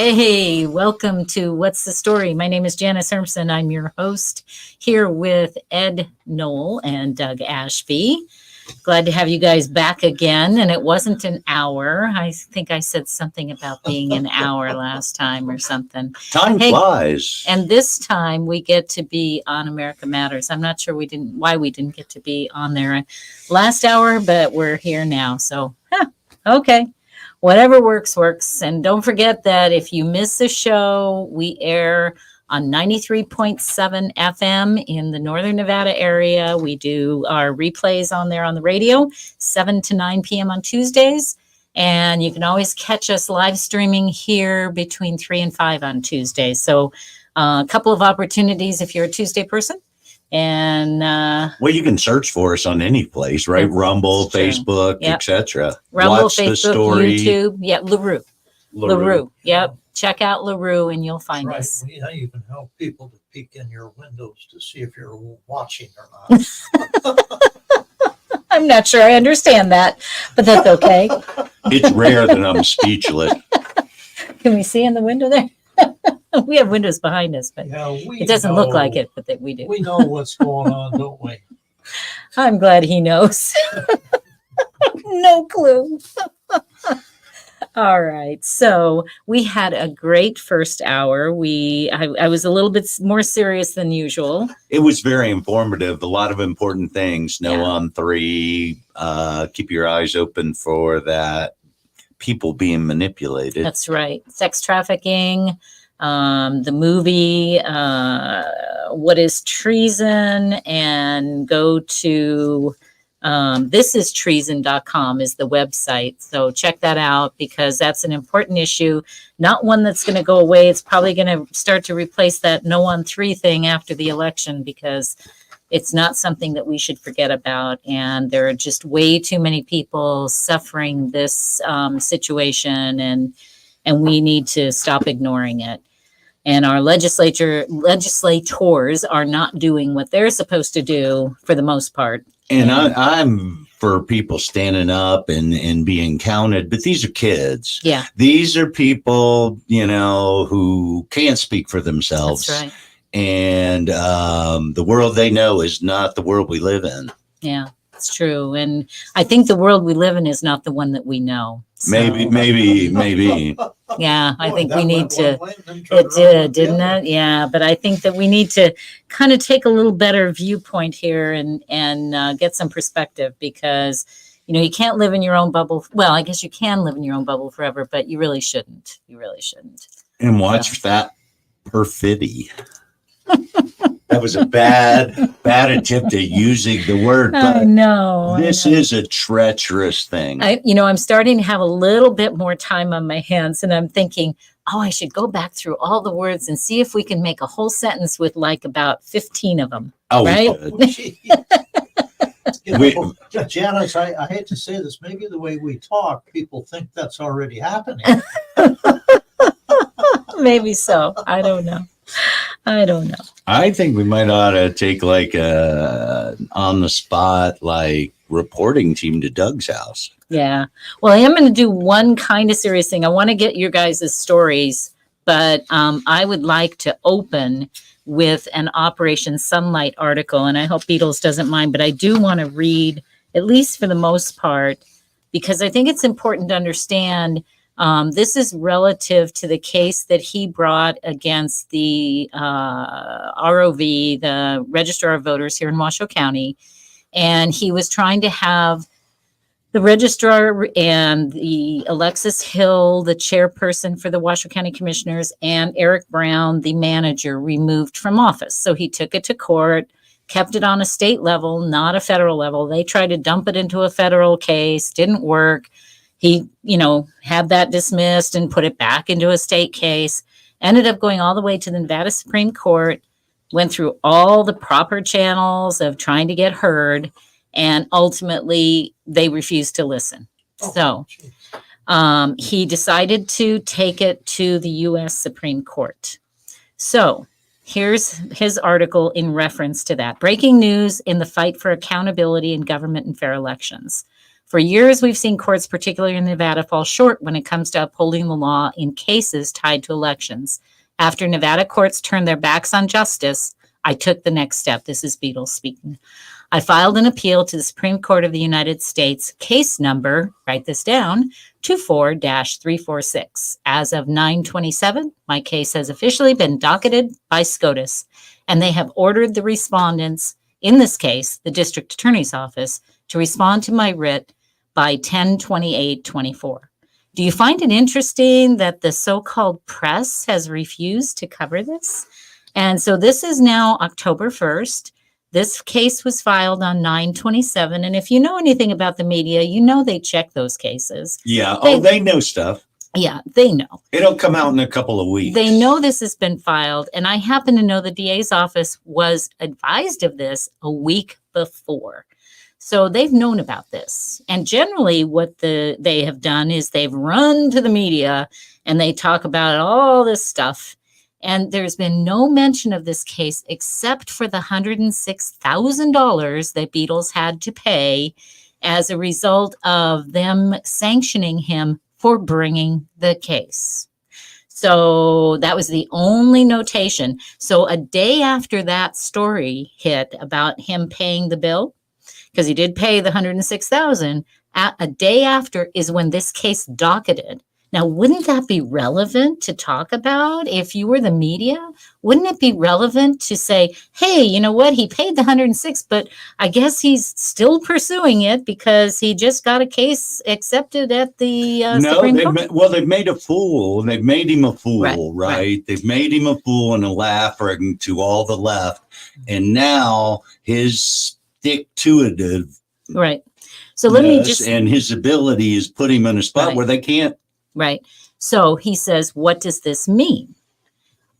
Hey, welcome to What's the Story? My name is Janice Hermson. I'm your host here with Ed Knoll and Doug Ashby. Glad to have you guys back again. And it wasn't an hour. I think I said something about being an hour last time or something. Time flies. And this time we get to be on America Matters. I'm not sure why we didn't get to be on there last hour, but we're here now. So, okay. Whatever works. And don't forget that if you miss a show, we air on 93.7 FM in the Northern Nevada area. We do our replays on there on the radio, 7 to 9 p.m. on Tuesdays. And you can always catch us live streaming here between 3 and 5 on Tuesdays. So a couple of opportunities if you're a Tuesday person. And well, you can search for us on any place, right? Rumble, Facebook, etc. Rumble, Watch Facebook, the story. YouTube. Yeah, LaRue. Yep. Check out LaRue and you'll find us. We even help people to peek in your windows to see if you're watching or not. I'm not sure I understand that, but that's okay. It's rare that I'm speechless. Can we see in the window there? We have windows behind us, but it doesn't look like it, but we do. We know what's going on, don't we? I'm glad he knows. No clue. All right. So we had a great first hour. I was a little bit more serious than usual. It was very informative. A lot of important things. No on 3. Keep your eyes open for that. People being manipulated. That's right. Sex trafficking. The movie, What is Treason, and go to thisistreason.com is the website. So check that out because that's an important issue, not one that's going to go away. It's probably going to start to replace that no on 3 thing after the election because it's not something that we should forget about. And there are just way too many people suffering this situation, and we need to stop ignoring it. And our legislators are not doing what they're supposed to do for the most part. And I'm for people standing up and being counted, but these are kids. Yeah. These are people, who can't speak for themselves. That's right. And the world they know is not the world we live in. Yeah, it's true. And I think the world we live in is not the one that we know. So. Maybe. Yeah, I think we need to. It did, didn't it? Yeah, but I think that we need to kind of take a little better viewpoint here and get some perspective because, you can't live in your own bubble. Well, I guess you can live in your own bubble forever, but you really shouldn't. And watch that perfidy. That was a bad attempt at using the word. But I know. This is a treacherous thing. I'm starting to have a little bit more time on my hands, and I'm thinking, I should go back through all the words and see if we can make a whole sentence with like about 15 of them. Oh, right? Janice, I hate to say this. Maybe the way we talk, people think that's already happening. Maybe so. I don't know. I think we might ought to take like a on the spot, like reporting team to Doug's house. Yeah. Well, I am going to do one kind of serious thing. I want to get your guys' stories, but I would like to open with an Operation Sunlight article, and I hope Beatles doesn't mind, but I do want to read, at least for the most part, because I think it's important to understand this is relative to the case that he brought against the ROV, the Registrar of Voters here in Washoe County. And he was trying to have the registrar and the Alexis Hill, the chairperson for the Washoe County Commissioners, and Eric Brown, the manager, removed from office. So he took it to court, kept it on a state level, not a federal level. They tried to dump it into a federal case, didn't work. He, had that dismissed and put it back into a state case, ended up going all the way to the Nevada Supreme Court, went through all the proper channels of trying to get heard, and ultimately they refused to listen. So he decided to take it to the U.S. Supreme Court. So here's his article in reference to that. Breaking news in the fight for accountability in government and fair elections. For years, we've seen courts, particularly in Nevada, fall short when it comes to upholding the law in cases tied to elections. After Nevada courts turned their backs on justice, I took the next step. This is Beatles speaking. I filed an appeal to the Supreme Court of the United States, case number, write this down, 24-346. As of 9/27, my case has officially been docketed by SCOTUS, and they have ordered the respondents, in this case, the District Attorney's Office, to respond to my writ by 10/28/24. Do you find it interesting that the so-called press has refused to cover this? And so this is now October 1st. This case was filed on 9/27. And if you know anything about the media, you know they check those cases. Yeah. They know stuff. Yeah, they know. It'll come out in a couple of weeks. They know this has been filed. And I happen to know the DA's office was advised of this a week before. So they've known about this. And generally what they have done is they've run to the media and they talk about all this stuff. And there's been no mention of this case except for the $106,000 that Beatles had to pay as a result of them sanctioning him for bringing the case. So that was the only notation. So a day after that story hit about him paying the bill, because he did pay the $106,000, a day after is when this case docketed. Now, wouldn't that be relevant to talk about if you were the media? Wouldn't it be relevant to say, hey, you know what? He paid the 106, but I guess he's still pursuing it because he just got a case accepted at the Supreme Court? They've made a fool. They've made him a fool, right? They've made him a fool and a laugher to all the left. And now his stick-to-itiveness right. So let me just... and his ability is put him in a spot where they can't. Right. So he says, what does this mean?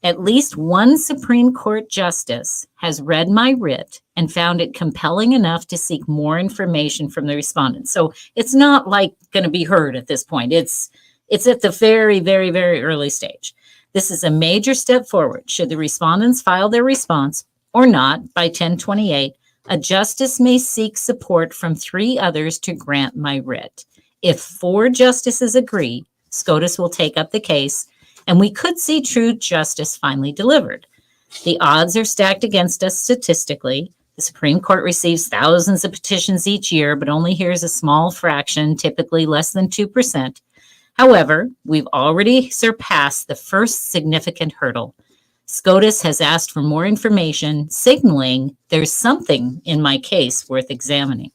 At least one Supreme Court justice has read my writ and found it compelling enough to seek more information from the respondents. So it's not like going to be heard at this point. It's at the very, very, very early stage. This is a major step forward. Should the respondents file their response or not by 10/28, a justice may seek support from 3 others to grant my writ. If 4 justices agree, SCOTUS will take up the case, and we could see true justice finally delivered. The odds are stacked against us statistically. The Supreme Court receives thousands of petitions each year, but only hears a small fraction, typically less than 2%. However, we've already surpassed the first significant hurdle. SCOTUS has asked for more information, signaling there's something in my case worth examining.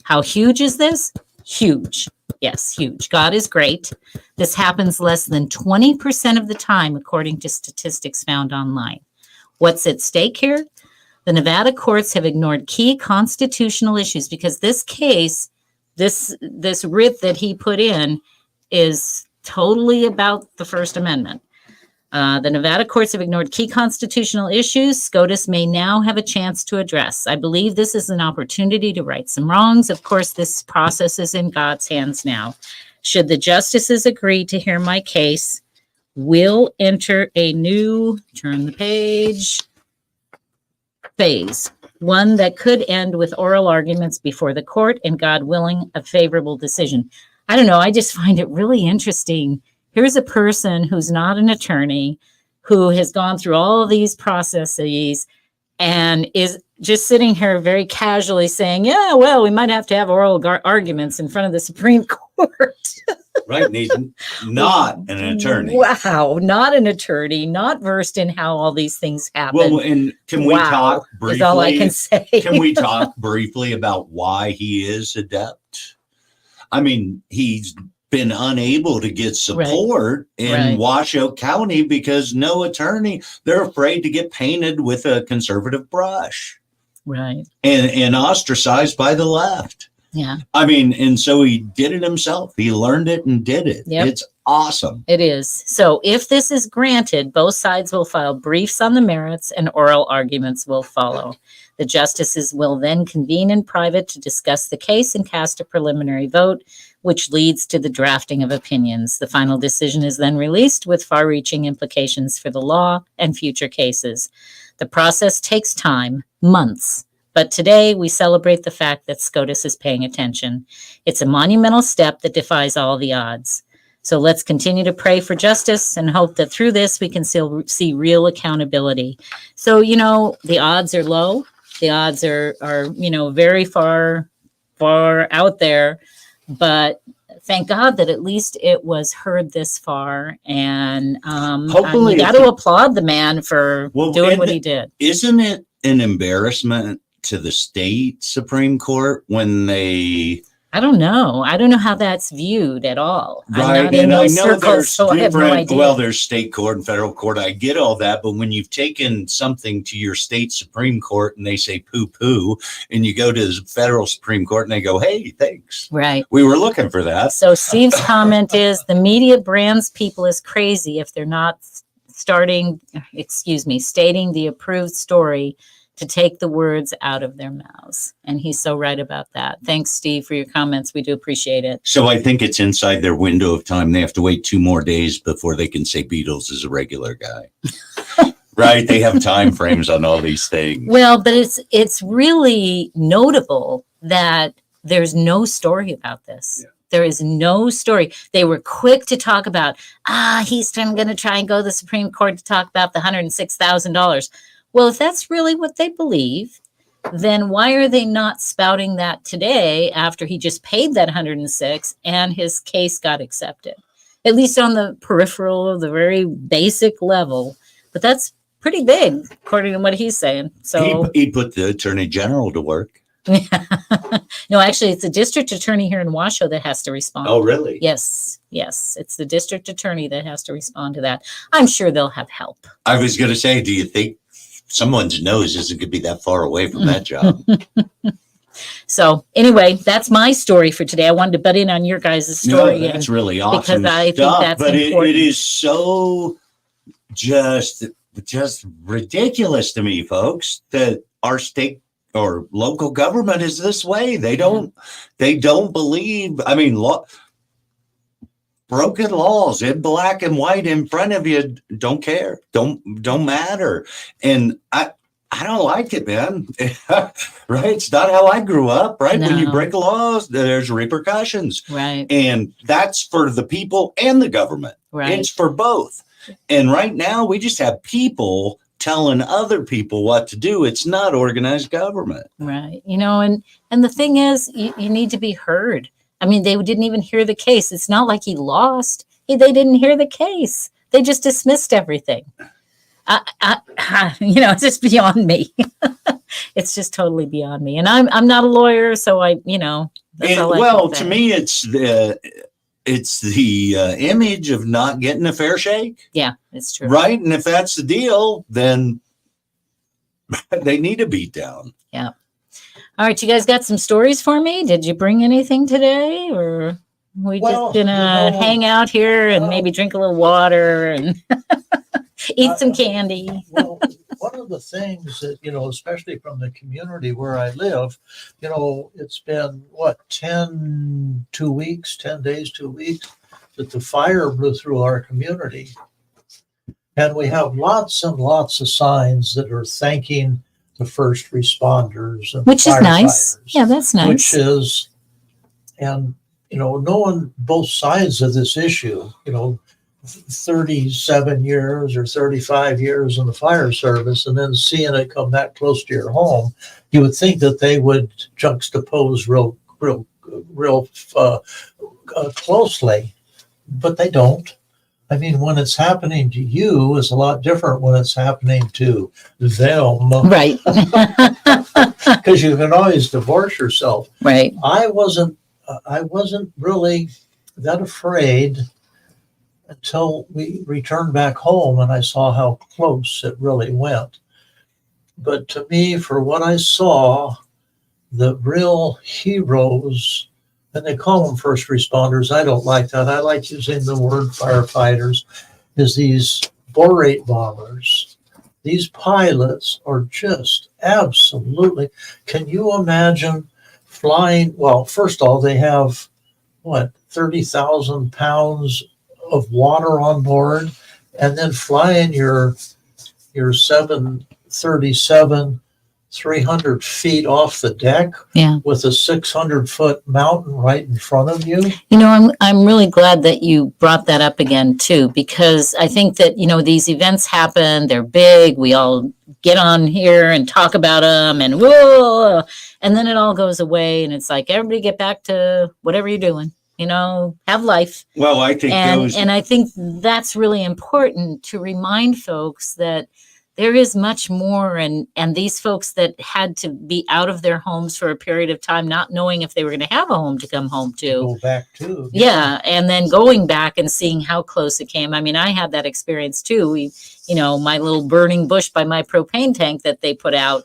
How huge is this? Huge. Yes, huge. God is great. This happens less than 20% of the time, according to statistics found online. What's at stake here? The Nevada courts have ignored key constitutional issues because this case, this writ that he put in is totally about the First Amendment. The Nevada courts have ignored key constitutional issues SCOTUS may now have a chance to address. I believe this is an opportunity to right some wrongs. Of course, this process is in God's hands now. Should the justices agree to hear my case, we'll enter a new, turn the page, phase. One that could end with oral arguments before the court and, God willing, a favorable decision. I don't know. I just find it really interesting. Here's a person who's not an attorney, who has gone through all of these processes and is just sitting here very casually saying, yeah, well, we might have to have oral arguments in front of the Supreme Court. Right. And he's not an attorney. Wow. Not an attorney, not versed in how all these things happen. Well, and can we talk briefly? Is all I can say. Can we talk briefly about why he is adept? I mean, he's been unable to get support in Washoe County because no attorney, they're afraid to get painted with a conservative brush. Right. And ostracized by the left. Yeah. I mean, and so he did it himself. He learned it and did it. Yep. It's awesome. It is. So if this is granted, both sides will file briefs on the merits and oral arguments will follow. The justices will then convene in private to discuss the case and cast a preliminary vote, which leads to the drafting of opinions. The final decision is then released with far-reaching implications for the law and future cases. The process takes time, months, But today we celebrate the fact that SCOTUS is paying attention. It's a monumental step that defies all the odds. So let's continue to pray for justice and hope that through this we can still see real accountability. So, the odds are low. The odds are very far out there, but thank God that at least it was heard this far. And Hopefully you got to applaud the man for doing what he did. Isn't it an embarrassment to the state Supreme Court when they... I don't know how that's viewed at all. Right, I'm not and in I those know circles, there's so I have no idea. well, there's state court and federal court. I get all that, but when you've taken something to your state Supreme Court and they say poo-poo, and you go to the federal Supreme Court and they go, hey, thanks. Right. We were looking for that. So Steve's comment is the media brands people as crazy if they're not stating the approved story to take the words out of their mouths. And he's so right about that. Thanks, Steve, for your comments. We do appreciate it. So I think it's inside their window of time. They have to wait 2 more days before they can say Beatles is a regular guy. Right? They have time frames on all these things. Well, but it's really notable that there's no story about this. Yeah. There is no story. They were quick to talk about, he's going to try and go to the Supreme Court to talk about the $106,000. Well, if that's really what they believe, then why are they not spouting that today after he just paid that 106 and his case got accepted? At least on the peripheral of the very basic level. But that's pretty big, according to what he's saying. So he put the attorney general to work. No, actually, it's the district attorney here in Washoe that has to respond. Oh, really? Yes. It's the district attorney that has to respond to that. I'm sure they'll have help. I was going to say, do you think someone's nose isn't going to be that far away from that job? So anyway, that's my story for today. I wanted to butt in on your guys' story. No, that's really awesome because I think that's important. It is so just ridiculous to me, folks, that our state or local government is this way. They don't believe. I mean, broken laws in black and white in front of you don't care, don't matter. And I don't like it, man. Right? It's not how I grew up, right? No. When you break laws, there's repercussions. Right. And that's for the people and the government. Right. It's for both. And right now we just have people telling other people what to do. It's not organized government. Right. And the thing is, you need to be heard. I mean, they didn't even hear the case. It's not like he lost. They didn't hear the case. They just dismissed everything. It's just beyond me. It's just totally beyond me. And I'm not a lawyer, so that's all I can say. To me, it's the image of not getting a fair shake. Yeah, it's true. Right? And if that's the deal, then they need a beat down. Yeah. All right, you guys got some stories for me? Did you bring anything today, or we just gonna hang out here and maybe drink a little water and eat some candy? Well, one of the things that, especially from the community where I live, it's been 10 days, 2 weeks that the fire blew through our community. And we have lots and lots of signs that are thanking the first responders and which is nice. Yeah, that's nice. Which is, and knowing both sides of this issue, 37 years or 35 years in the fire service, and then seeing it come that close to your home, you would think that they would juxtapose real closely, but they don't. I mean, when it's happening to you is a lot different when it's happening to them. Right. Because you can always divorce yourself. Right. I wasn't really that afraid until we returned back home and I saw how close it really went. But to me, for what I saw, the real heroes, and they call them first responders. I don't like that. I like using the word firefighters, is these borate bombers. These pilots are just absolutely, can you imagine flying? Well, first of all, they have 30,000 pounds of water on board, and then flying your 737 300 feet off the deck Yeah. with a 600-foot mountain right in front of you. You know, I'm really glad that you brought that up again too, because I think that, you know, these events happen, they're big, we all get on here and talk about them and whoa, and then it all goes away and it's like, everybody get back to whatever you're doing, you know, have life. Well, I think And I think that's really important to remind folks that there is much more, and these folks that had to be out of their homes for a period of time, not knowing if they were going to have a home to come home to. Go back to. Yeah, and then going back and seeing how close it came. I mean, I had that experience too. You know, my little burning bush by my propane tank that they put out,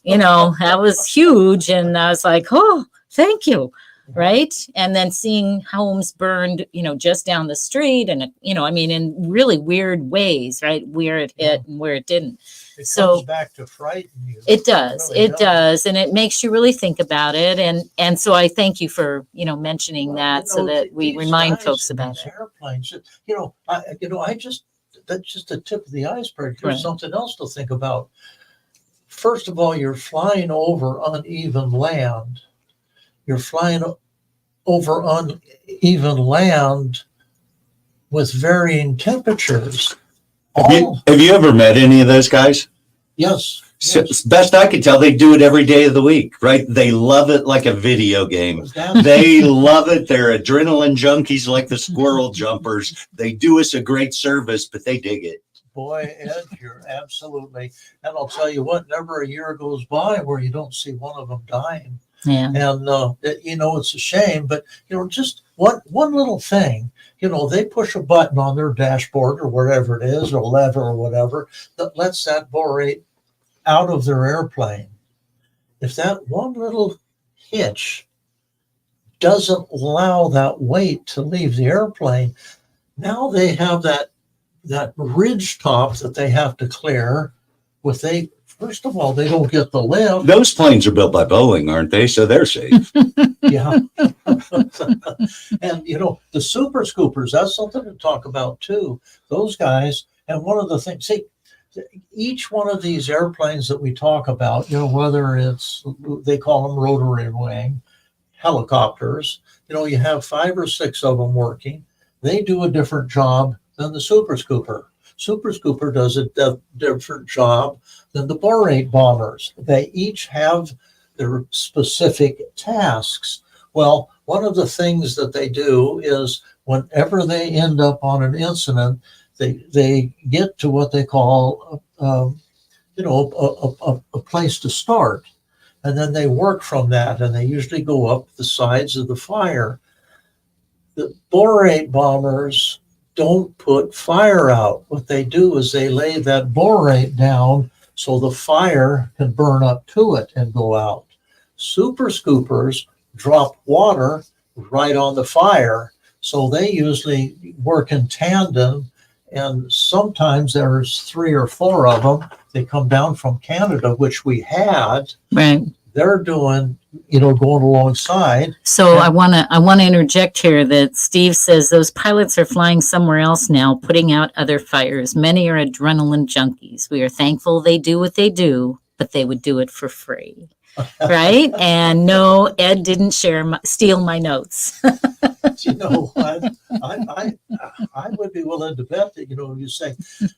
you know, that was huge. And I was like, oh, thank you. Right. And then seeing homes burned, you know, just down the street and, you know, I mean, in really weird ways, right? Where it hit and where it didn't. It So comes back to frighten you. it does. really It does. And it makes you really think about it. And so I thank you for, you know, mentioning that so that we remind folks about it. Airplanes, you know, that's just the tip of the iceberg. There's Right. something else to think about. First of all, you're flying over uneven land. You're flying over uneven land with varying temperatures. have you ever met any of those guys? Yes. So, best I can tell, they do it every day of the week, right? They love it like a video game. They love it. They're adrenaline junkies like the squirrel jumpers. They do us a great service, but they dig it. Boy, Ed, you're absolutely. And I'll tell you what, never a year goes by where you don't see one of them dying. Yeah. And, you know, it's a shame, but, you know, just one little thing, you know, they push a button on their dashboard or whatever it is, or lever or whatever, that lets that borate out of their airplane. If that one little hitch doesn't allow that weight to leave the airplane, now they have that ridge top that they have to clear first of all, they don't get the lift. Those planes are built by Boeing, aren't they? So they're safe. Yeah. And, you know, the super scoopers, that's something to talk about too. Those guys, and one of the things, see, each one of these airplanes that we talk about, you know, whether it's, they call them rotary wing, helicopters, you know, you have 5 or 6 of them working. They do a different job than the super scooper. Super scooper does a different job than the borate bombers. They each have their specific tasks. Well, one of the things that they do is whenever they end up on an incident, they get to what they call, you know, a place to start. And then they work from that, and they usually go up the sides of the fire. The borate bombers don't put fire out. What they do is they lay that borate down so the fire can burn up to it and go out. Super scoopers drop water right on the fire, so they usually work in tandem, and sometimes there's 3 or 4 of them. They come down from Canada, which we had. Right. They're doing, you know, going alongside. So I want to interject here that Steve says those pilots are flying somewhere else now, putting out other fires. Many are adrenaline junkies. We are thankful they do what they do, but they would do it for free. Right? And no, Ed didn't steal my notes. You know, I would be willing to bet that, you know, you say,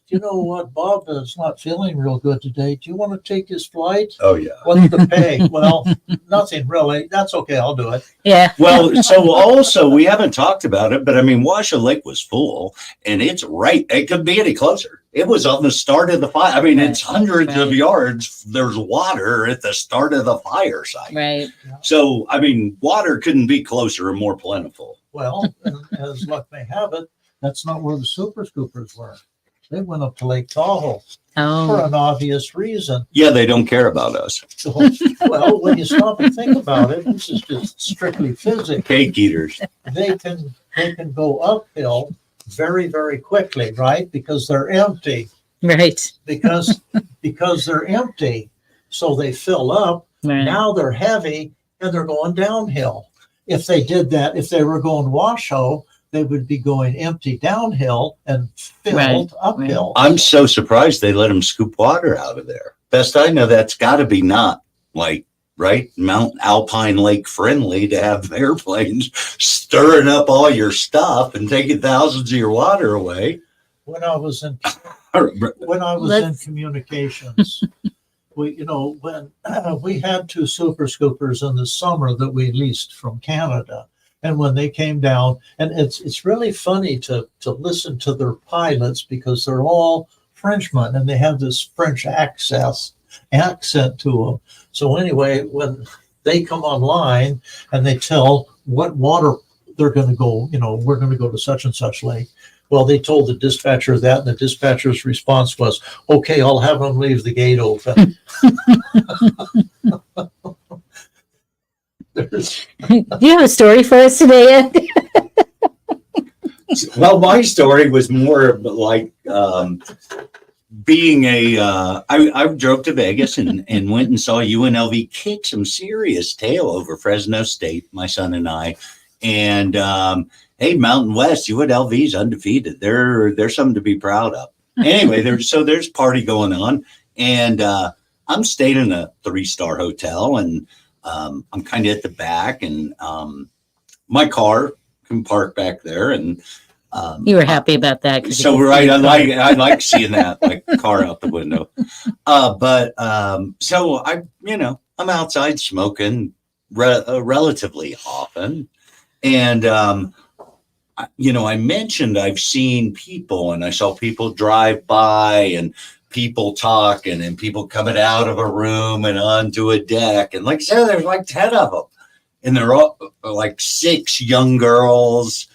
you know what, Bob is not feeling real good today. Do you want to take his flight? Oh, yeah. What's the pay? Well, nothing really. That's okay. I'll do it. Yeah. Well, so also, we haven't talked about it, but I mean, Washoe Lake was full, and it's right. It couldn't be any closer. It was on the start of the fire. I mean, it's hundreds of yards. There's water at the start of the fire site. Right. So, I mean, water couldn't be closer or more plentiful. Well, as luck may have it, that's not where the super scoopers were. They went up to Lake Tahoe for Oh, an obvious reason. Yeah, they don't care about us. So, well, when you stop and think about it, this is just strictly physics. Cake eaters. They can go uphill very, very quickly, right? Because they're empty. right. Because they're empty. So they fill up. Right. Now they're heavy and they're going downhill. If they did that, if they were going Washoe, they would be going empty downhill and filled uphill. I'm so surprised they let them scoop water out of there. best I know, that's got to be not like, right, Mount Alpine Lake friendly to have airplanes stirring up all your stuff and taking thousands of your water away. When I was in in communications, when we had 2 Super Scoopers in the summer that we leased from Canada, and when they came down, and it's really funny to listen to their pilots because they're all Frenchmen and they have this French accent to them. So anyway, when they come online and they tell what water they're going to go, we're going to go to such and such lake. Well, they told the dispatcher that, and the dispatcher's response was, "Okay, I'll have them leave the gate open." Do you have a story for us today, Ed? Well, my story was more like being I drove to Vegas and went and saw UNLV kick some serious tail over Fresno State, my son and I. And hey, Mountain West, UNLV's undefeated. They're something to be proud of. Anyway, there's party going on, and I'm staying in a 3-star hotel, and I'm kind of at the back, and my car can park back there, and you were happy about that. So right, I like seeing that, like, car out the window. So I'm outside smoking relatively often, and I mentioned I've seen people, and I saw people drive by, and people talking, and people coming out of a room and onto a deck, and like I said, there's like 10 of them, and they're all like 6 young girls,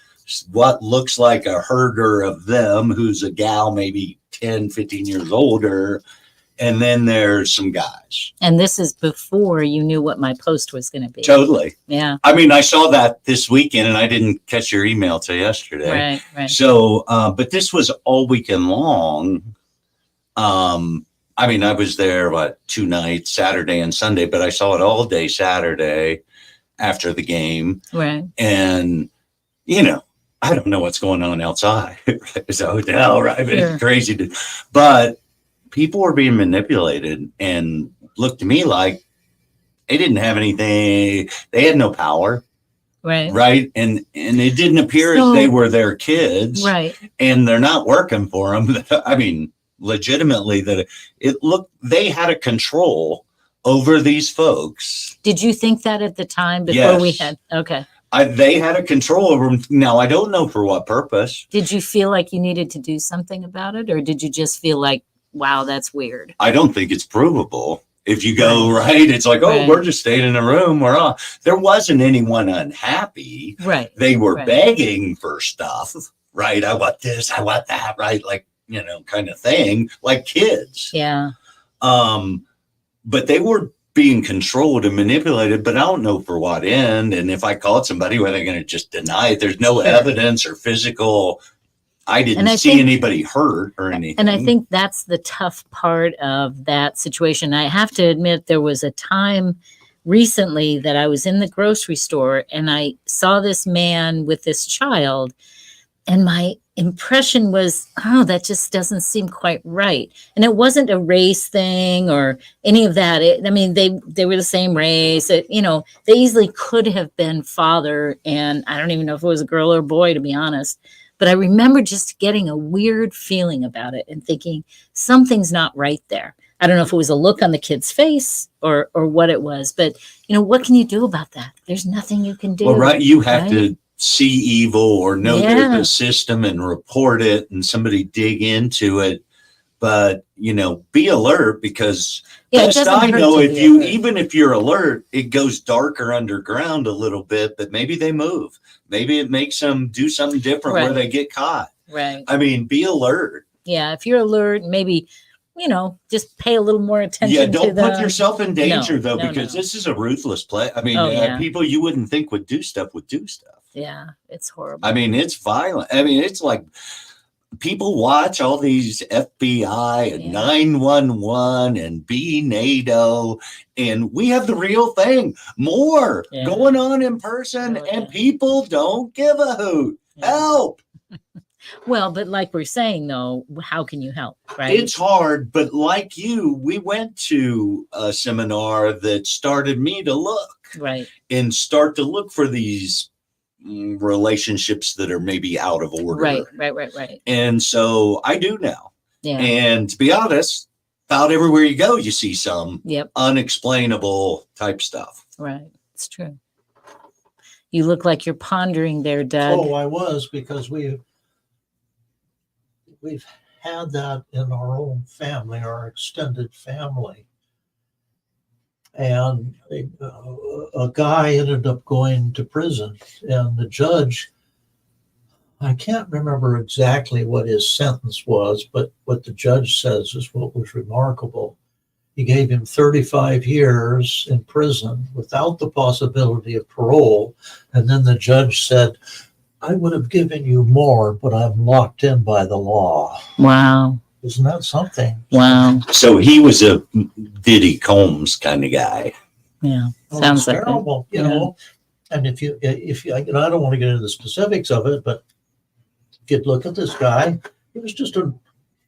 what looks like a herder of them, who's a gal maybe 10, 15 years older, and then there's some guys. And this is before you knew what my post was going to be. Totally. Yeah. I mean, I saw that this weekend, and I didn't catch your email till yesterday. Right. So, but this was all weekend long. I mean, I was there, 2 nights, Saturday and Sunday, but I saw it all day Saturday after the game. Right. And, I don't know what's going on outside. It's a hotel, right? Sure. It's crazy. But people were being manipulated and looked to me like they didn't have anything. They had no power. Right. Right. And it didn't appear as they were their kids. Right. And they're not working for them. I mean, legitimately, that it looked, they had a control over these folks. Did you think that at the time before we had? Okay. They had a control over them. Now, I don't know for what purpose. Did you feel like you needed to do something about it? Or did you just feel like, wow, that's weird? I don't think it's provable. If you go, right, it's like, we're just staying in a room. We're on. There wasn't anyone unhappy. Right. They were begging for stuff. Right. I want this. I want that. Right. Like, kind of thing, like kids. Yeah. But they were being controlled and manipulated, but I don't know for what end. And if I called somebody, were they going to just deny it? There's no evidence or physical. I didn't see anybody hurt or anything. And I think that's the tough part of that situation. I have to admit, there was a time recently that I was in the grocery store and I saw this man with this child, and my impression was, that just doesn't seem quite right. And it wasn't a race thing or any of that. They were the same race. They easily could have been father, and I don't even know if it was a girl or a boy, to be honest. But I remember just getting a weird feeling about it and thinking something's not right there. I don't know if it was a look on the kid's face or what it was, but what can you do about that? There's nothing you can do. Well, right. You have to see evil or know the system and report it, and somebody dig into it. But, be alert, because best I know, even if you're alert, it goes darker underground a little bit, but maybe they move. Maybe it makes them do something different where they get caught. Right. I mean, be alert. Yeah. If you're alert, maybe, just pay a little more attention. Yeah. Don't put yourself in danger, because this is a ruthless play. I mean, people you wouldn't think would do stuff. Yeah. It's horrible. I mean, it's violent. I mean, it's like people watch all these FBI and 911 and be NATO, and we have the real thing more going on in person, and people don't give a hoot. Help. Well, but like we're saying though, how can you help, right? It's hard, but like you, we went to a seminar that started me to look. Right. And start to look for these relationships that are maybe out of order. Right. And so I do now. Yeah. And to be honest, about everywhere you go, you see some unexplainable type stuff. Right. It's true. You look like you're pondering there, Doug. Oh, I was, because we've had that in our own family, our extended family. And a guy ended up going to prison, and the judge, I can't remember exactly what his sentence was, but what the judge says is what was remarkable. He gave him 35 years in prison without the possibility of parole. And then the judge said, I would have given you more, but I'm locked in by the law. Wow. Isn't that something? Wow. So he was a Diddy Combs kind of guy. Yeah. Well, Sounds like terrible, you know. And if you, I don't want to get into the specifics of it, but if you look at this guy, he was just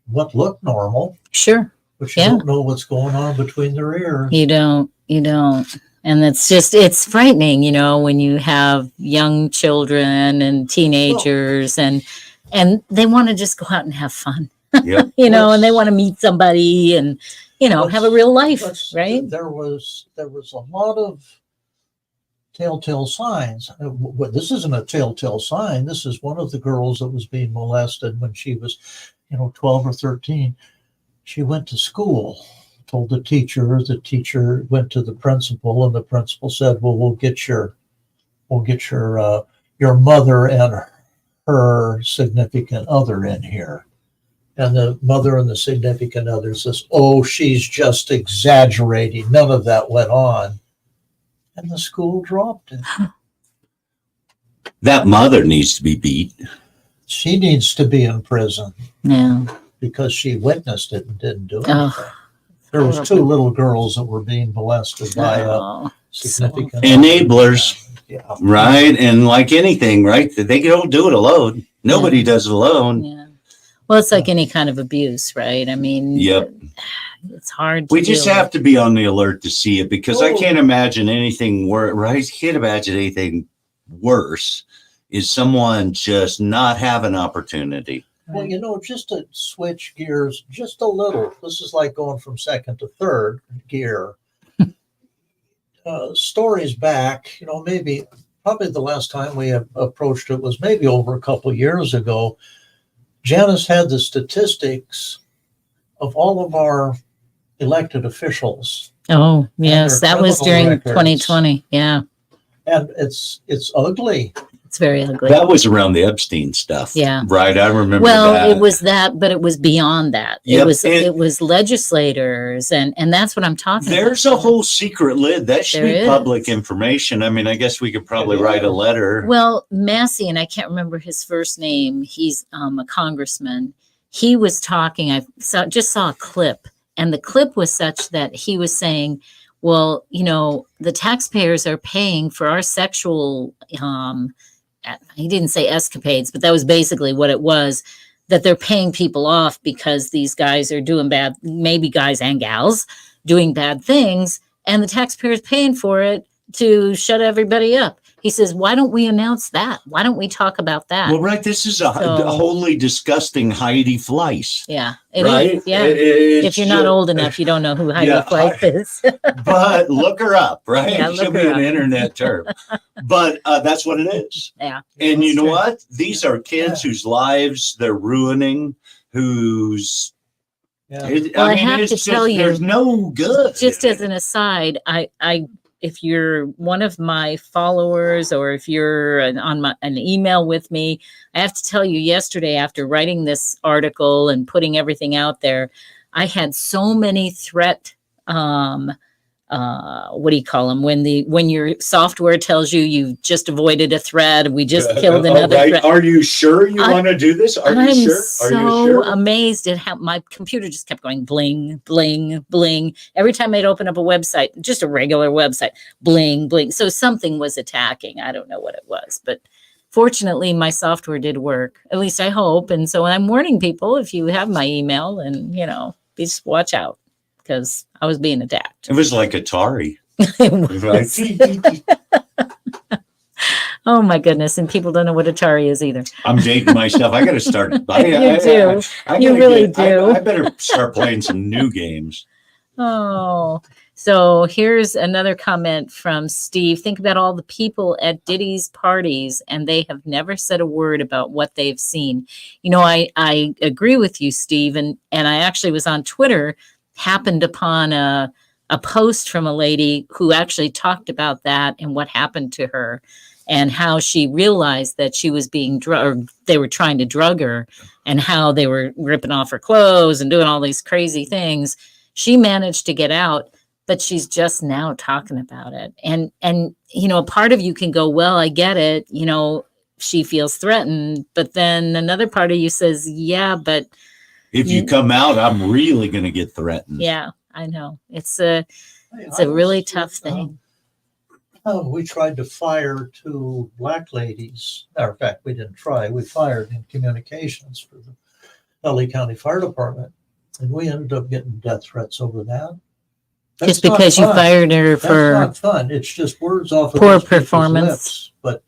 what looked normal. Sure. But you don't know what's going on between their ears. You don't. And it's frightening, you know, when you have young children and teenagers and they want to just go out and have fun. Yep. You know, and they want to meet somebody and, you know, have a real life, right? There was a lot of telltale signs. This isn't a telltale sign. This is one of the girls that was being molested when she was, 12 or 13. She went to school, told the teacher went to the principal, and the principal said, well, we'll get your mother and her significant other in here. And the mother and the significant other says, oh, she's just exaggerating. None of that went on. And the school dropped it. That mother needs to be beat. She needs to be in prison. Yeah. Because she witnessed it and didn't do anything. There was 2 little girls that were being molested by a significant enablers. Yeah. Right. And like anything, right? They don't do it alone. Nobody does it alone. Yeah. Well, it's like any kind of abuse, right? I mean, it's hard. We just have to be on the alert to see it, because I can't imagine anything worse, right? I can't imagine anything worse is someone just not have an opportunity. Well, just to switch gears just a little, this is like going from second to third gear. Stories back, probably the last time we approached it was maybe over a couple of years ago. Janice had the statistics of all of our elected officials. Oh, yes, that was during 2020. Yeah. And it's ugly. It's very ugly. That was around the Epstein stuff. Yeah. Right. I remember well, that. It was that, but it was beyond that. Yep. It was legislators and that's what I'm talking about. There's a whole secret lid. That should be public information. I mean, I guess we could probably write a letter. Well, Massey, and I can't remember his first name. He's a congressman. He was talking, just saw a clip, and the clip was such that he was saying, well, the taxpayers are paying for our sexual he didn't say escapades, but that was basically what it was, that they're paying people off because these guys are doing bad, maybe guys and gals doing bad things, and the taxpayers paying for it to shut everybody up. He says, why don't we announce that? Why don't we talk about that? Well, right. This is a wholly disgusting Heidi Fleiss. Yeah. Right? Yeah. If you're not old enough, you don't know who Heidi Fleiss is. But look her up, right? Yeah, She'll be an internet term. But that's what it is. Yeah. And you know what? These are kids whose lives they're ruining, whose... I have to tell you, there's no good. Just as an aside, if you're one of my followers or if you're on an email with me, I have to tell you, yesterday after writing this article and putting everything out there, I had so many threat, what do you call them? When your software tells you you've just avoided a threat, we just killed another threat. Are you sure you want to do this? Are you sure? I'm so amazed at how my computer just kept going bling, bling, bling. Every time I'd open up a website, just a regular website, bling, bling. So something was attacking. I don't know what it was, but fortunately, my software did work. At least I hope. And so I'm warning people, if you have my email, and just watch out, because I was being attacked. It was like Atari. It was. Oh my goodness! And people don't know what Atari is either. I'm dating myself. I got to start. You do. You really do. I better start playing some new games. Oh, so here's another comment from Steve. Think about all the people at Diddy's parties, and they have never said a word about what they've seen. I agree with you, Steve, and I actually was on Twitter, happened upon a post from a lady who actually talked about that and what happened to her, and how she realized that she was being drugged, or they were trying to drug her, and how they were ripping off her clothes and doing all these crazy things. She managed to get out, but she's just now talking about it. And a part of you can go, well, I get it. She feels threatened. But then another part of you says, yeah, but if you come out, I'm really going to get threatened. Yeah, I know. It's a really tough thing. We tried to fire 2 black ladies. Matter of fact, we didn't try. We fired in communications for the LA County Fire Department. And we ended up getting death threats over that. Just because you fired her for... That's not fun. It's just words off of poor performance. Lips. But,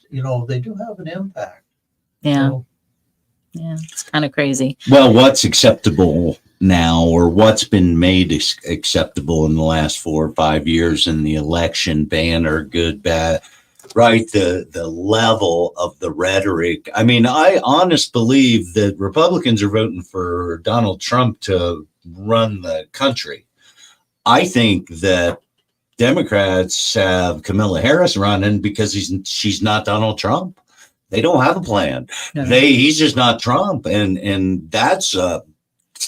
they do have an impact. Yeah. Yeah, it's kind of crazy. Well, what's acceptable now, or what's been made acceptable in the last 4 or 5 years in the election, banner, good, bad, right? The level of the rhetoric. I mean, I honestly believe that Republicans are voting for Donald Trump to run the country. I think that Democrats have Kamala Harris running because she's not Donald Trump. They don't have a plan. No. He's just not Trump, and that's a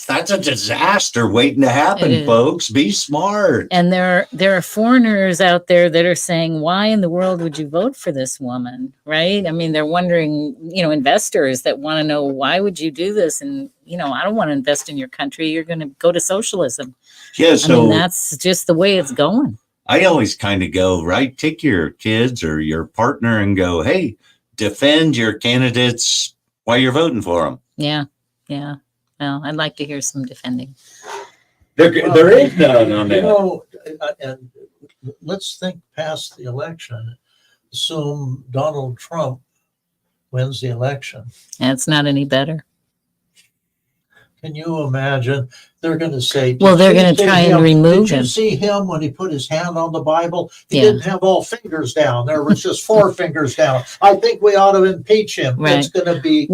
disaster waiting to happen, folks. Be smart. And there are foreigners out there that are saying, why in the world would you vote for this woman? Right? I mean, they're wondering, investors that want to know, why would you do this? And, I don't want to invest in your country. You're going to go to socialism. Yeah. So that's just the way it's going. I always kind of go, right? Take your kids or your partner and go, hey, defend your candidates while you're voting for them. Yeah. Yeah. Well, I'd like to hear some defending. There is none on that. And let's think past the election. Assume Donald Trump wins the election. And it's not any better. Can you imagine? They're going to say, well, they're going to try and remove him. Did you see him when he put his hand on the Bible? He didn't have all fingers down. There was just 4 fingers down. I think we ought to impeach him. Right. It's going to be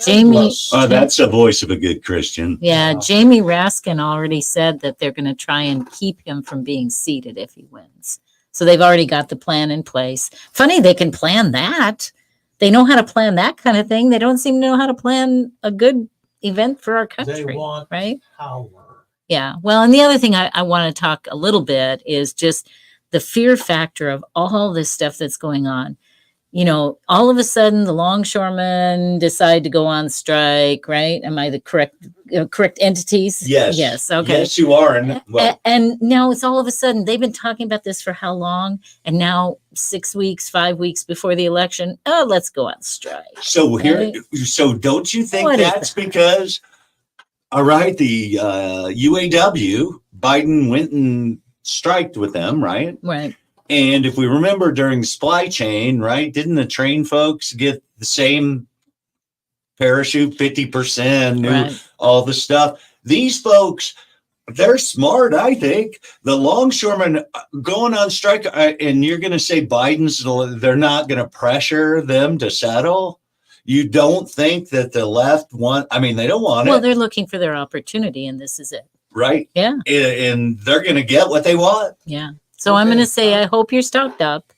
Jamie. That's the voice of a good Christian. Yeah, Jamie Raskin already said that they're going to try and keep him from being seated if he wins. So they've already got the plan in place. Funny, they can plan that. They know how to plan that kind of thing. They don't seem to know how to plan a good event for our country. They want power. Yeah. Well, and the other thing I want to talk a little bit is just the fear factor of all this stuff that's going on. All of a sudden the longshoremen decide to go on strike, right? Am I the correct entities? Yes. Yes. Okay. Yes, you are. And now it's all of a sudden, they've been talking about this for how long? And now 6 weeks, 5 weeks before the election, let's go on strike. So so don't you think that's because, all right, the UAW, Biden went and striked with them, right? Right. And if we remember during supply chain, right, didn't the train folks get the same parachute, 50%, all the stuff? These folks, they're smart, I think. The longshoremen going on strike, and you're going to say they're not going to pressure them to settle? You don't think that the left they don't want it. Well, they're looking for their opportunity, and this is it. Right? Yeah. And they're going to get what they want. Yeah. So I'm going to say, I hope you're stocked up.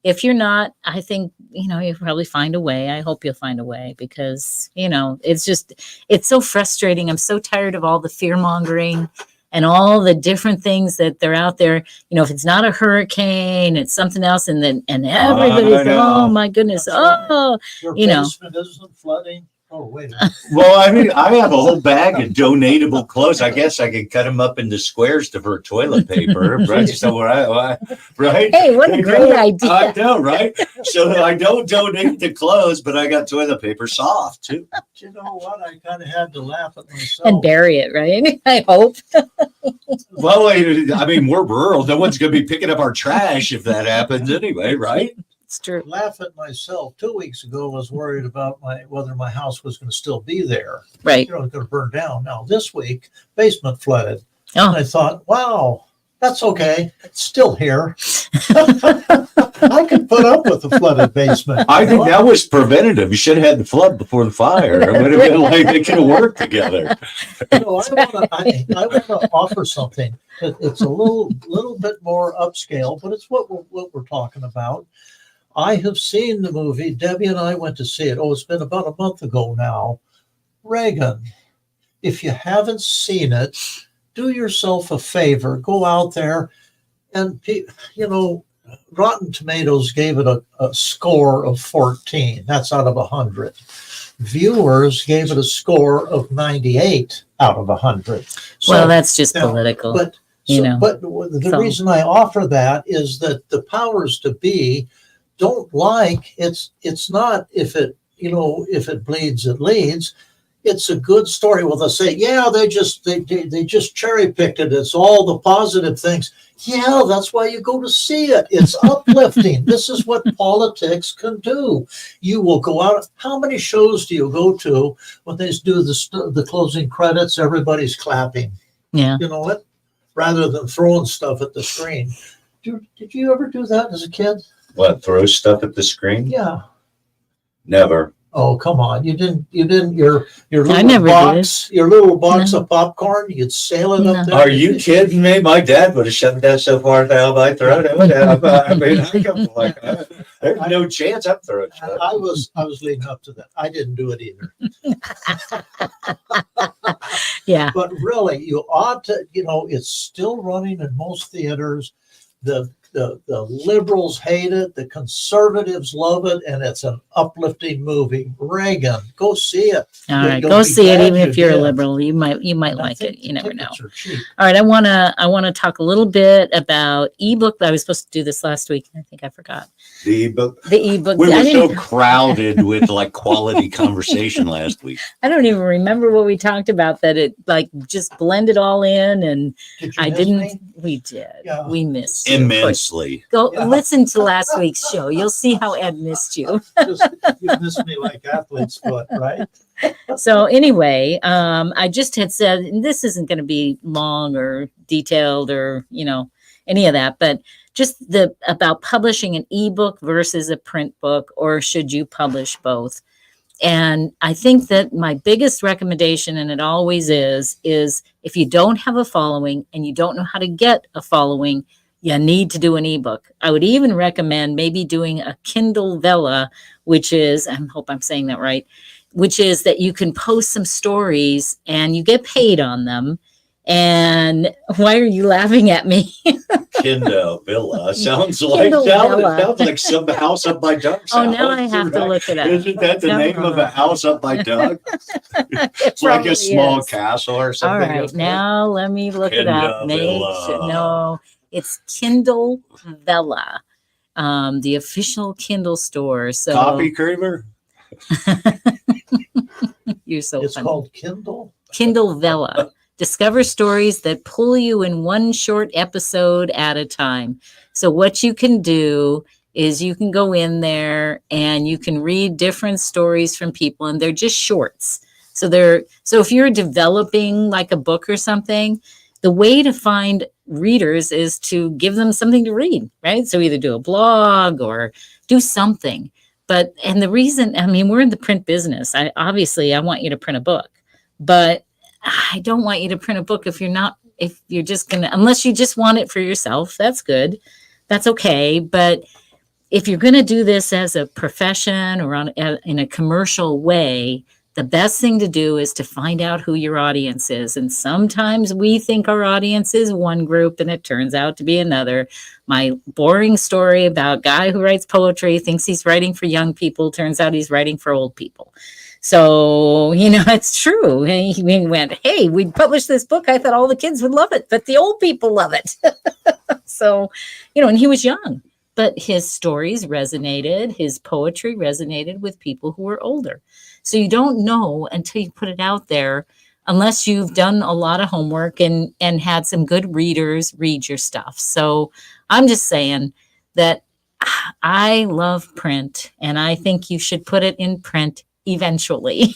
If you're not, I think, you'll probably find a way. I hope you'll find a way because, it's so frustrating. I'm so tired of all the fear mongering and all the different things that they're out there. If it's not a hurricane, it's something else. And everybody's, oh my goodness. Your basement isn't flooding. Oh, wait a minute. Well, I mean, I have a whole bag of donatable clothes. I guess I could cut them up into squares for toilet paper, right? So, right? Hey, what a great idea. I know, right? So I don't donate the clothes, but I got toilet paper soft too. You know what? I kind of had to laugh at myself. And bury it, right? I hope. Well, I mean, we're rural. No one's going to be picking up our trash if that happens anyway, right? It's true. Laugh at myself. 2 weeks ago, I was worried about whether my house was going to still be there. Right. You know, it's going to burn down. Now, this week, basement flooded. Oh. And I thought, wow, that's okay. It's still here. I could put up with the flooded basement. I think that was preventative. You should have had the flood before the fire. It would have been like they could have worked together. You know, I want to offer something. It's a little bit more upscale, but it's what we're talking about. I have seen the movie. Debbie and I went to see it. Oh, it's been about a month ago now. Reagan. If you haven't seen it, do yourself a favor. Go out there and, you know, Rotten Tomatoes gave it a score of 14. That's out of 100. Viewers gave it a score of 98 out of 100. So, well, that's just political. But the reason I offer that is that the powers to be don't like it's not if it bleeds, it leads. It's a good story. Well, they'll say, yeah, they just cherry picked it. It's all the positive things. Yeah, that's why you go to see it. It's uplifting. This is what politics can do. You will go out. How many shows do you go to when they do the closing credits? Everybody's clapping. Yeah. You know what? Rather than throwing stuff at the screen. Did you ever do that as a kid? What, throw stuff at the screen? Yeah. Never. Oh, come on. You didn't your I little never box, your little box of popcorn, you'd sail it up there. Are you kidding me? My dad would have shoved that so far down my throat. I mean, there's no chance I'm throwing stuff. I was leading up to that. I didn't do it either. Yeah. But really, you ought to, it's still running in most theaters. The liberals hate it, the conservatives love it, and it's an uplifting movie. Reagan, go see it. All right, go see it. Even if you're a liberal, you might like it. You never know. All right, I wanna talk a little bit about ebook. I was supposed to do this last week, and I think I forgot. The ebook. The ebook. We were so crowded with like quality conversation last week. I don't even remember what we talked about. That it like just blended all in, and I didn't. Me? We did. Yeah. We missed you. Immensely. Go listen to last week's show. You'll see how Ed missed you. You missed me like athlete's foot, right? So anyway, I just had said this isn't going to be long or detailed or any of that, but just about publishing an ebook versus a print book, or should you publish both? And I think that my biggest recommendation, and it always is if you don't have a following and you don't know how to get a following, you need to do an ebook. I would even recommend maybe doing a Kindle Vella, which is, I hope I'm saying that right, which is that you can post some stories and you get paid on them. And why are you laughing at me? Kindle Villa sounds like some house up by Doug's house. Now I have to look it up. Isn't that the name of a house up by Doug? It's like a small castle or something. All right, now let me look it up. No, it's Kindle Vella, the official Kindle store. So Coffee Creamer. You're so it's funny. Called Kindle Vella. Discover stories that pull you in one short episode at a time. So what you can do is you can go in there and you can read different stories from people, and they're just shorts. So if you're developing like a book or something, the way to find readers is to give them something to read, right? So either do a blog or do something. And the reason, we're in the print business. I want you to print a book, but I don't want you to print a book if you're just going to, unless you just want it for yourself. That's good. That's okay. But if you're going to do this as a profession or in a commercial way, the best thing to do is to find out who your audience is. And sometimes we think our audience is one group and it turns out to be another. My boring story about a guy who writes poetry, thinks he's writing for young people, turns out he's writing for old people. So, it's true. And he went, hey, we published this book. I thought all the kids would love it, but the old people love it. So, and he was young, but his stories resonated. His poetry resonated with people who were older. So you don't know until you put it out there, unless you've done a lot of homework and had some good readers read your stuff. So I'm just saying that I love print, and I think you should put it in print eventually.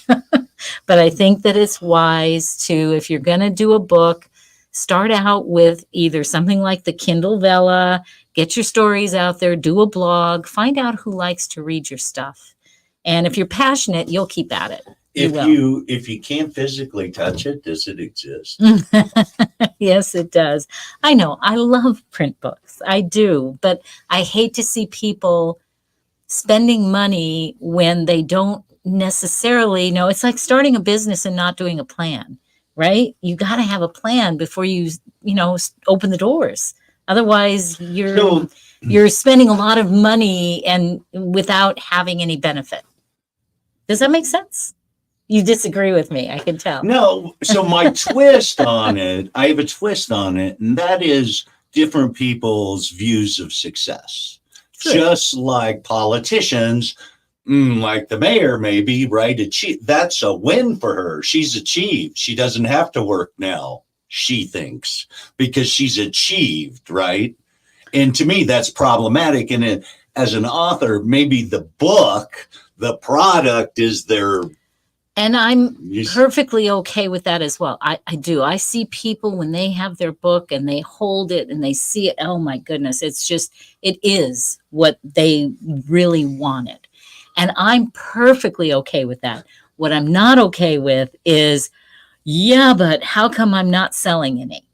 But I think that it's wise to, if you're going to do a book, start out with either something like the Kindle Vella, get your stories out there, do a blog, find out who likes to read your stuff. And if you're passionate, you'll keep at it. If you can't physically touch it, does it exist? Yes, it does. I know. I love print books. I do. But I hate to see people spending money when they don't necessarily know. It's like starting a business and not doing a plan, right? You got to have a plan before you open the doors. Otherwise, you're spending a lot of money and without having any benefit. Does that make sense? You disagree with me, I can tell. No. So my twist on it, I have a twist on it, and that is different people's views of success. True. Just like politicians, like the mayor, maybe, right? That's a win for her. She's achieved. She doesn't have to work now, she thinks, because she's achieved, right? And to me, that's problematic. And as an author, maybe the book, the product is their... And I'm perfectly okay with that as well. I do. I see people when they have their book and they hold it and they see it. Oh my goodness. It is what they really wanted. And I'm perfectly okay with that. What I'm not okay with is, but how come I'm not selling any?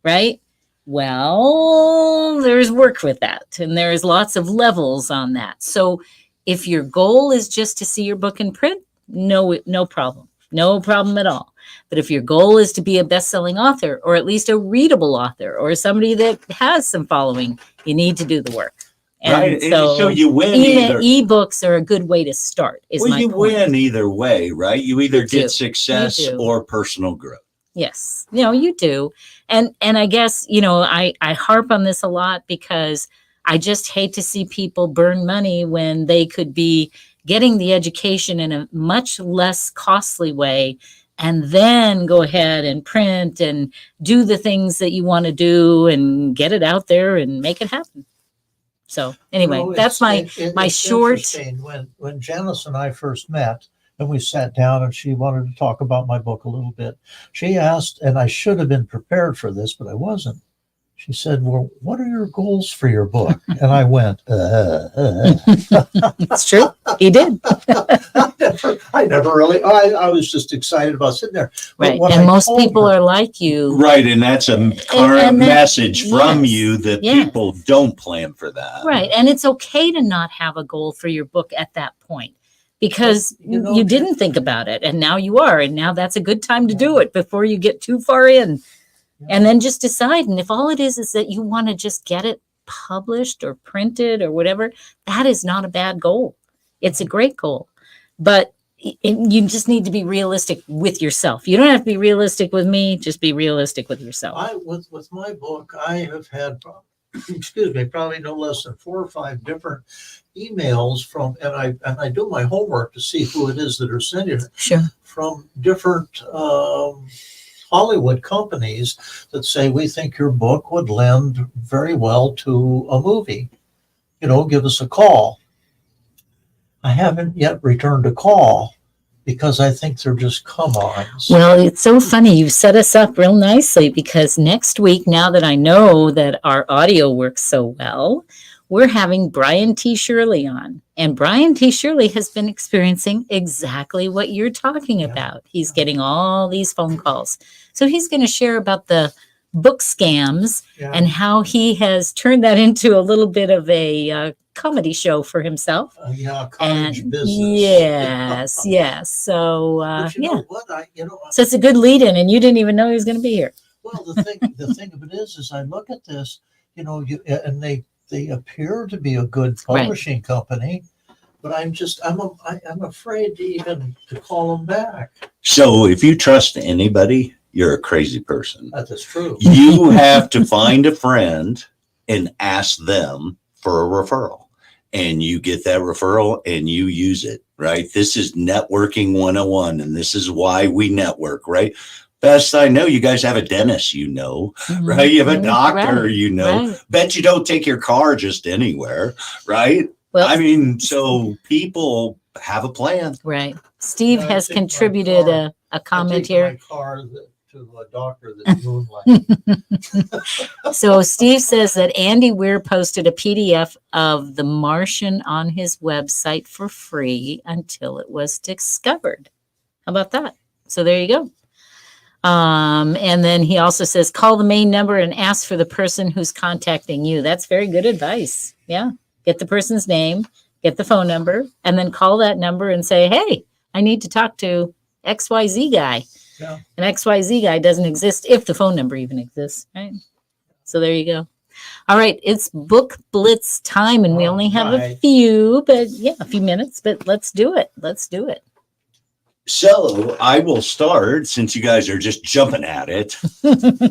Right? Well, there's work with that. And there's lots of levels on that. So if your goal is just to see your book in print, no problem. No problem at all. But if your goal is to be a best-selling author, or at least a readable author, or somebody that has some following, you need to do the work. And right. So you win either. Ebooks are a good way to start. You win either way, right? You either get success or personal growth. Yes, you do. And I guess, I harp on this a lot because I just hate to see people burn money when they could be getting the education in a much less costly way, and then go ahead and print and do the things that you want to do and get it out there and make it happen. So anyway, that's my short. When Janice and I first met and we sat down and she wanted to talk about my book a little bit, she asked, and I should have been prepared for this, but I wasn't. She said, well, what are your goals for your book? And I went, It's true. He did. I never really, I was just excited about sitting there. Right. And most people are like you. Right. And that's a current message from you that people don't plan for that. Right. And it's okay to not have a goal for your book at that point, because you didn't think about it. And now you are. And now that's a good time to do it before you get too far in. And then just decide. And if all it is that you want to just get it published or printed or whatever, that is not a bad goal. It's a great goal. But you just need to be realistic with yourself. You don't have to be realistic with me. Just be realistic with yourself. With my book, I have had, probably no less than 4 or 5 different emails from, and I do my homework to see who it is that are sending it. Sure. From different Hollywood companies that say, we think your book would lend very well to a movie. Give us a call. I haven't yet returned a call because I think they're just come-ons. Well, it's so funny. You've set us up real nicely, because next week, now that I know that our audio works so well, we're having Brian T. Shirley on. And Brian T. Shirley has been experiencing exactly what you're talking about. He's getting all these phone calls. So he's going to share about the book scams and how he has turned that into a little bit of a comedy show for himself. Cottage business. Yes. So, know what? So it's a good lead-in, and you didn't even know he was going to be here. Well, the thing of it is I look at this, and they appear to be a good publishing company, But I'm afraid to even to call them back. So if you trust anybody, you're a crazy person. That is true. You have to find a friend and ask them for a referral. And you get that referral and you use it, right? This is networking 101, and this is why we network, right? Best I know, you guys have a dentist, right? You have a doctor, right. Bet you don't take your car just anywhere, right? Well, I mean, so people have a plan. Right. Steve Yeah, has contributed a comment here. My car to a doctor that's moonlighting. So Steve says that Andy Weir posted a PDF of The Martian on his website for free until it was discovered. How about that? So there you go. And then he also says, call the main number and ask for the person who's contacting you. That's very good advice. Yeah. Get the person's name, get the phone number, and then call that number and say, hey, I need to talk to XYZ guy. Yeah. An XYZ guy doesn't exist if the phone number even exists, right? So there you go. All right, it's book blitz time, and we only have a few minutes, but let's do it. So I will start since you guys are just jumping at it.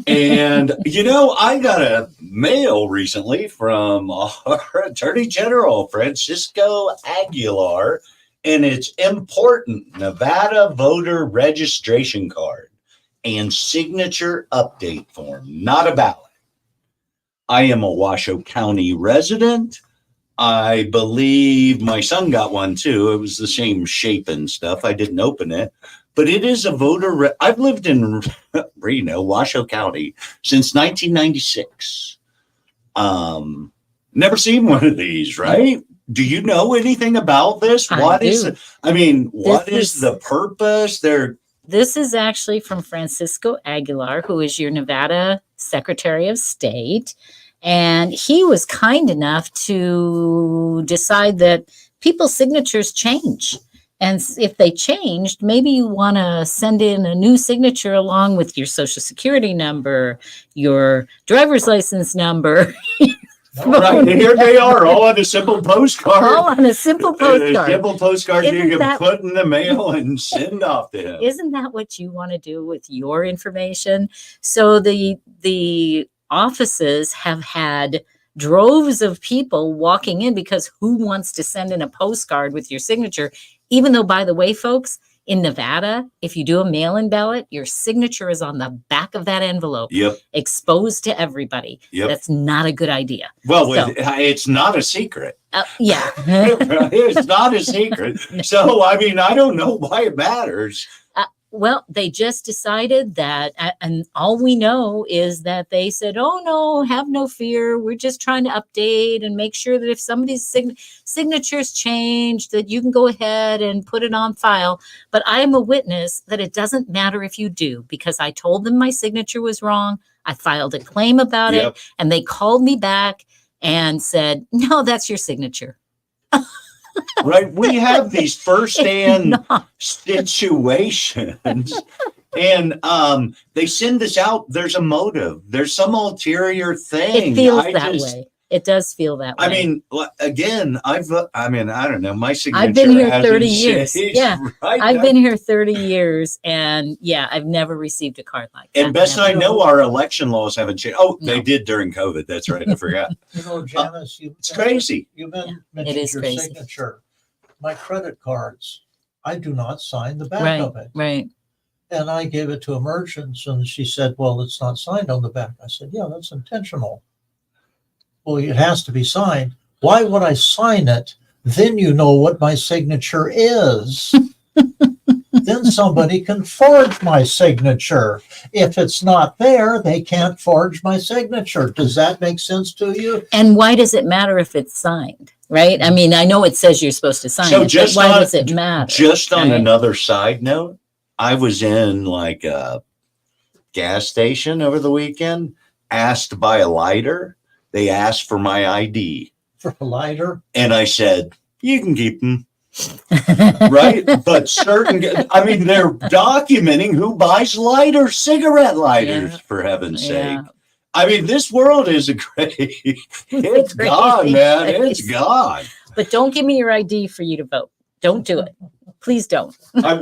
And, I got a mail recently from our Attorney General, Francisco Aguilar, and it's important Nevada voter registration card and signature update form, not a ballot. I am a Washoe County resident. I believe my son got one too. It was the same shape and stuff. I didn't open it, but it is a voter. I've lived in Reno, Washoe County since 1996. Never seen one of these, right? Do you know anything about this? What is the purpose? This is actually from Francisco Aguilar, who is your Nevada Secretary of State. And he was kind enough to decide that people's signatures change. And if they changed, maybe you want to send in a new signature along with your social security number, your driver's license number. Right, and here they are, all on a simple postcard. All on a simple postcard. Simple postcard you can put in the mail and send off to him. Isn't that what you want to do with your information? So the offices have had droves of people walking in because who wants to send in a postcard with your signature? Even though, by the way, folks, in Nevada, if you do a mail-in ballot, your signature is on the back of that envelope, exposed to everybody. That's not a good idea. Well, it's not a secret. Yeah. It's not a secret. So, I mean, I don't know why it matters. Well, they just decided that, and all we know is that they said, oh, no, have no fear. We're just trying to update and make sure that if somebody's signatures change, that you can go ahead and put it on file. But I am a witness that it doesn't matter if you do, because I told them my signature was wrong. I filed a claim about it, and they called me back and said, no, that's your signature. Right, we have these firsthand situations, and they send this out. There's a motive. There's some ulterior thing. It feels that way. It does feel that way. I mean, again, I don't know. My signature. I've been here 30 years. Changed, yeah, right? I've been here 30 years, and I've never received a card like that. And best I know, our election laws haven't changed. Oh, no. They did during COVID. That's right. I forgot. Janice, it's crazy. You mentioned your signature. My credit cards, I do not sign the back of it. Right. And I gave it to a merchant, and she said, well, it's not signed on the back. I said, yeah, that's intentional. Well, it has to be signed. Why would I sign it? Then you know what my signature is. Then somebody can forge my signature. If it's not there, they can't forge my signature. Does that make sense to you? And why does it matter if it's signed? Right? I mean, I know it says you're supposed to sign it, but why does it matter? Just on another side note, I was in like a gas station over the weekend, asked to buy a lighter. They asked for my ID. For a lighter? And I said, you can keep them. Right? But they're documenting who buys cigarette lighters, for heaven's sake. I mean, this world is it's gone, man. It's gone. But don't give me your ID for you to vote. Don't do it. Please don't. I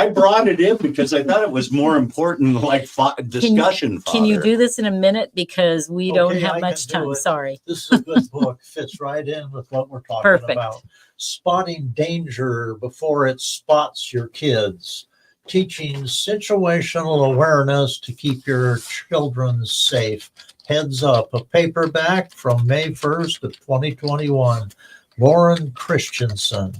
brought it in because I thought it was more important than like discussion fodder. Can you do this in a minute? Because we don't Okay, have I much can do time. it. Sorry. This is a good book. Fits right in with what we're talking Perfect. about. Spotting danger before it spots your kids. Teaching situational awareness to keep your children safe. Heads Up, a paperback from May 1st of 2021. Lauren Christensen.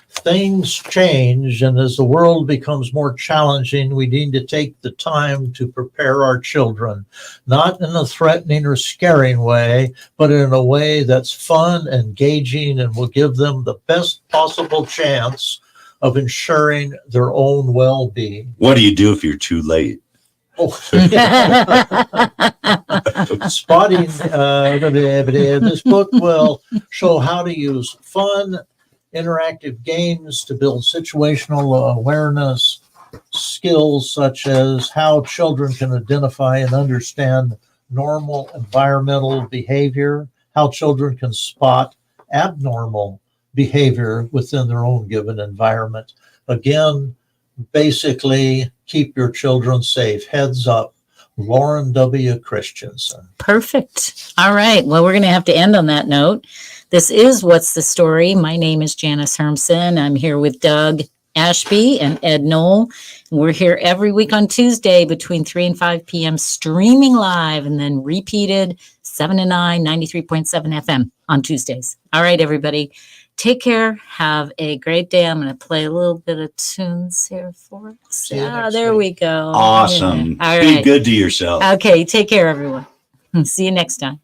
Things change, and as the world becomes more challenging, we need to take the time to prepare our children, not in a threatening or scaring way, but in a way that's fun, engaging, and will give them the best possible chance of ensuring their own well-being. What do you do if you're too late? Oh. Spotting, this book will show how to use fun, interactive games to build situational awareness skills, such as how children can identify and understand normal environmental behavior, how children can spot abnormal behavior within their own given environment. Again, basically, keep your children safe. Heads Up. Lauren W. Christensen. Perfect. All right. Well, we're going to have to end on that note. This is What's the Story? My name is Janice Hermson. I'm here with Doug Ashby and Ed Knoll. We're here every week on Tuesday between 3 and 5 p.m. streaming live and then repeated 7 to 9, 93.7 FM on Tuesdays. All right, everybody. Take care. Have a great day. I'm going to play a little bit of tunes here for us. There we go. Awesome. Yeah. All Be right. good to yourself. Okay. Take care, everyone. See you next time.